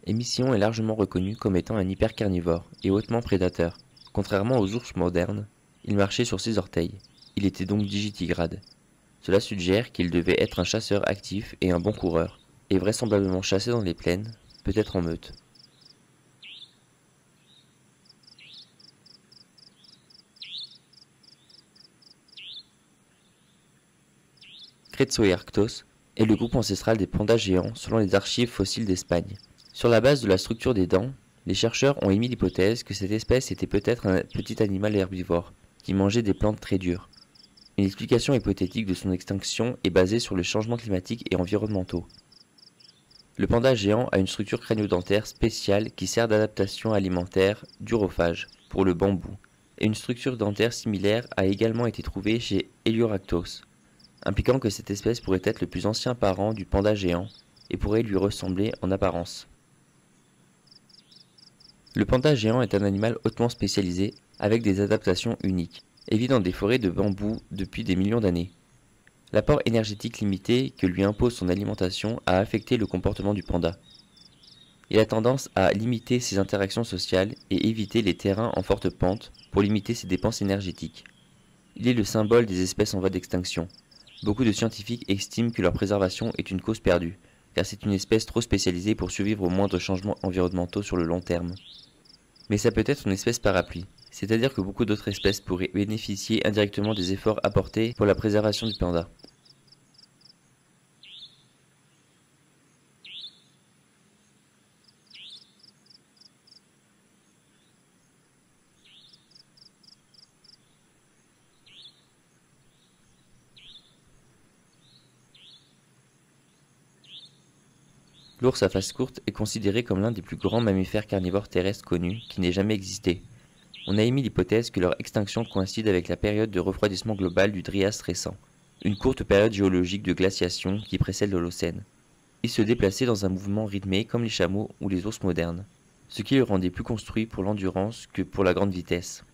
Émission est largement reconnu comme étant un hypercarnivore et hautement prédateur. Contrairement aux ours modernes, il marchait sur ses orteils. Il était donc digitigrade. Cela suggère qu'il devait être un chasseur actif et un bon coureur, et vraisemblablement chassé dans les plaines, peut-être en meute. Cretzoearctos est le groupe ancestral des pandas géants selon les archives fossiles d'Espagne. Sur la base de la structure des dents, les chercheurs ont émis l'hypothèse que cette espèce était peut-être un petit animal herbivore, qui mangeait des plantes très dures. Une explication hypothétique de son extinction est basée sur les changements climatiques et environnementaux. Le panda géant a une structure crânio-dentaire spéciale qui sert d'adaptation alimentaire durophage pour le bambou, et une structure dentaire similaire a également été trouvée chez Heliorhactos, impliquant que cette espèce pourrait être le plus ancien parent du panda géant et pourrait lui ressembler en apparence. Le panda géant est un animal hautement spécialisé avec des adaptations uniques et vit dans des forêts de bambou depuis des millions d'années. L'apport énergétique limité que lui impose son alimentation a affecté le comportement du panda. Il a tendance à limiter ses interactions sociales et éviter les terrains en forte pente pour limiter ses dépenses énergétiques. Il est le symbole des espèces en voie d'extinction. Beaucoup de scientifiques estiment que leur préservation est une cause perdue, car c'est une espèce trop spécialisée pour survivre aux moindres changements environnementaux sur le long terme. Mais ça peut être une espèce parapluie, c'est-à-dire que beaucoup d'autres espèces pourraient bénéficier indirectement des efforts apportés pour la préservation du panda. L'ours à face courte est considéré comme l'un des plus grands mammifères carnivores terrestres connus qui n'ait jamais existé. On a émis l'hypothèse que leur extinction coïncide avec la période de refroidissement global du Trias récent, une courte période géologique de glaciation qui précède l'Holocène. Ils se déplaçaient dans un mouvement rythmé comme les chameaux ou les ours modernes, ce qui les rendait plus construits pour l'endurance que pour la grande vitesse.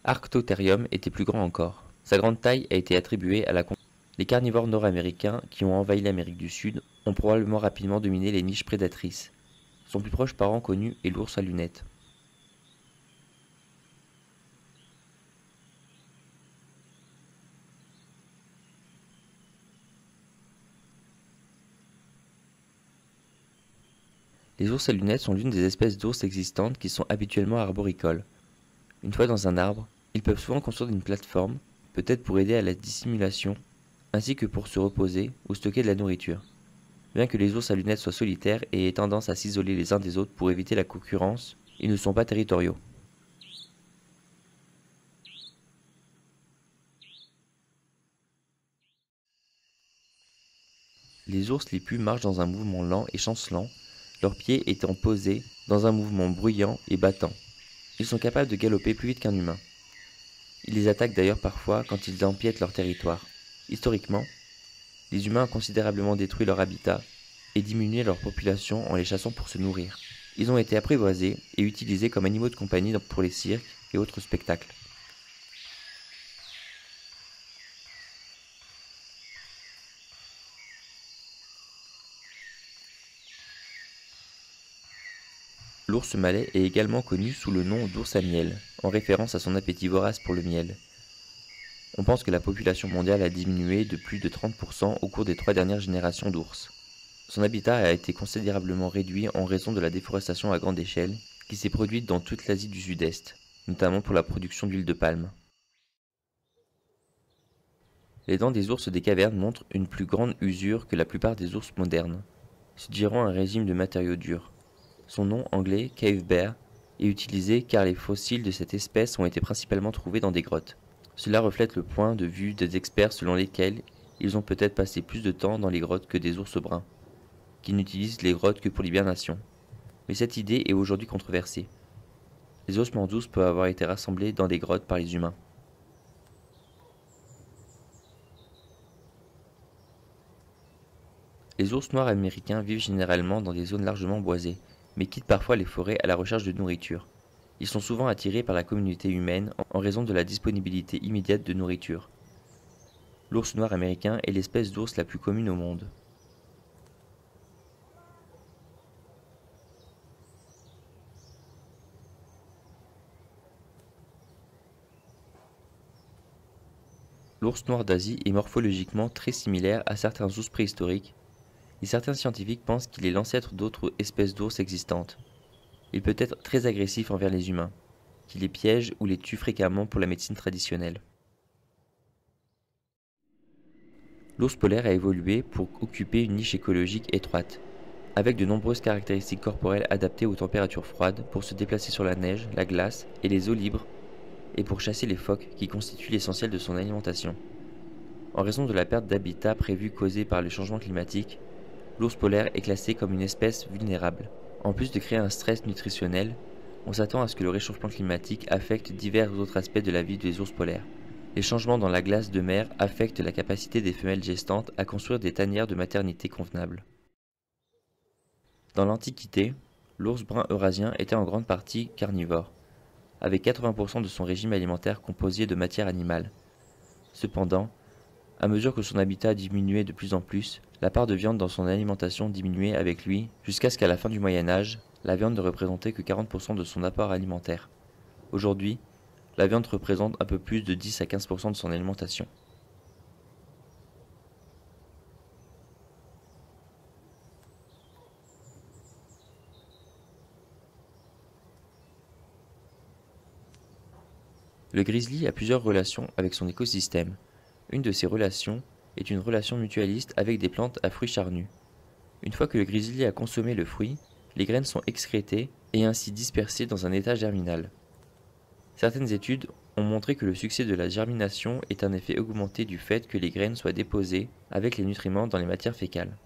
Arctotherium était plus grand encore. Sa grande taille a été attribuée à la conquête. Les carnivores nord-américains qui ont envahi l'Amérique du Sud ont probablement rapidement dominé les niches prédatrices. Son plus proche parent connu est l'ours à lunettes. Les ours à lunettes sont l'une des espèces d'ours existantes qui sont habituellement arboricoles. Une fois dans un arbre, ils peuvent souvent construire une plateforme, peut-être pour aider à la dissimulation, ainsi que pour se reposer ou stocker de la nourriture. Bien que les ours à lunettes soient solitaires et aient tendance à s'isoler les uns des autres pour éviter la concurrence, ils ne sont pas territoriaux. Les ours lipus marchent dans un mouvement lent et chancelant, leurs pieds étant posés dans un mouvement bruyant et battant. Ils sont capables de galoper plus vite qu'un humain. Ils les attaquent d'ailleurs parfois quand ils empiètent leur territoire. Historiquement, les humains ont considérablement détruit leur habitat et diminué leur population en les chassant pour se nourrir. Ils ont été apprivoisés et utilisés comme animaux de compagnie pour les cirques et autres spectacles. L'ours malais est également connu sous le nom d'ours à miel, en référence à son appétit vorace pour le miel. On pense que la population mondiale a diminué de plus de 30% au cours des 3 dernières générations d'ours. Son habitat a été considérablement réduit en raison de la déforestation à grande échelle qui s'est produite dans toute l'Asie du Sud-Est, notamment pour la production d'huile de palme. Les dents des ours des cavernes montrent une plus grande usure que la plupart des ours modernes, suggérant un régime de matériaux durs. Son nom anglais, cave bear, est utilisé car les fossiles de cette espèce ont été principalement trouvés dans des grottes. Cela reflète le point de vue des experts selon lesquels ils ont peut-être passé plus de temps dans les grottes que des ours bruns, qui n'utilisent les grottes que pour l'hibernation. Mais cette idée est aujourd'hui controversée. Les ossements d'ours peuvent avoir été rassemblés dans des grottes par les humains. Les ours noirs américains vivent généralement dans des zones largement boisées, mais quittent parfois les forêts à la recherche de nourriture. Ils sont souvent attirés par la communauté humaine en raison de la disponibilité immédiate de nourriture. L'ours noir américain est l'espèce d'ours la plus commune au monde. L'ours noir d'Asie est morphologiquement très similaire à certains ours préhistoriques, et certains scientifiques pensent qu'il est l'ancêtre d'autres espèces d'ours existantes. Il peut être très agressif envers les humains, qui les piège ou les tue fréquemment pour la médecine traditionnelle. L'ours polaire a évolué pour occuper une niche écologique étroite, avec de nombreuses caractéristiques corporelles adaptées aux températures froides pour se déplacer sur la neige, la glace et les eaux libres, et pour chasser les phoques qui constituent l'essentiel de son alimentation. En raison de la perte d'habitat prévue causée par le changement climatique, l'ours polaire est classé comme une espèce vulnérable. En plus de créer un stress nutritionnel, on s'attend à ce que le réchauffement climatique affecte divers autres aspects de la vie des ours polaires. Les changements dans la glace de mer affectent la capacité des femelles gestantes à construire des tanières de maternité convenables. Dans l'Antiquité, l'ours brun eurasien était en grande partie carnivore, avec 80% de son régime alimentaire composé de matière animale. Cependant, à mesure que son habitat diminuait de plus en plus, la part de viande dans son alimentation diminuait avec lui, jusqu'à ce qu'à la fin du Moyen Âge, la viande ne représentait que 40% de son apport alimentaire. Aujourd'hui, la viande représente un peu plus de 10 à 15% de son alimentation. Le grizzly a plusieurs relations avec son écosystème. Une de ces relations est une relation mutualiste avec des plantes à fruits charnus. Une fois que le grizzly a consommé le fruit, les graines sont excrétées et ainsi dispersées dans un état germinal. Certaines études ont montré que le succès de la germination est un effet augmenté du fait que les graines soient déposées avec les nutriments dans les matières fécales.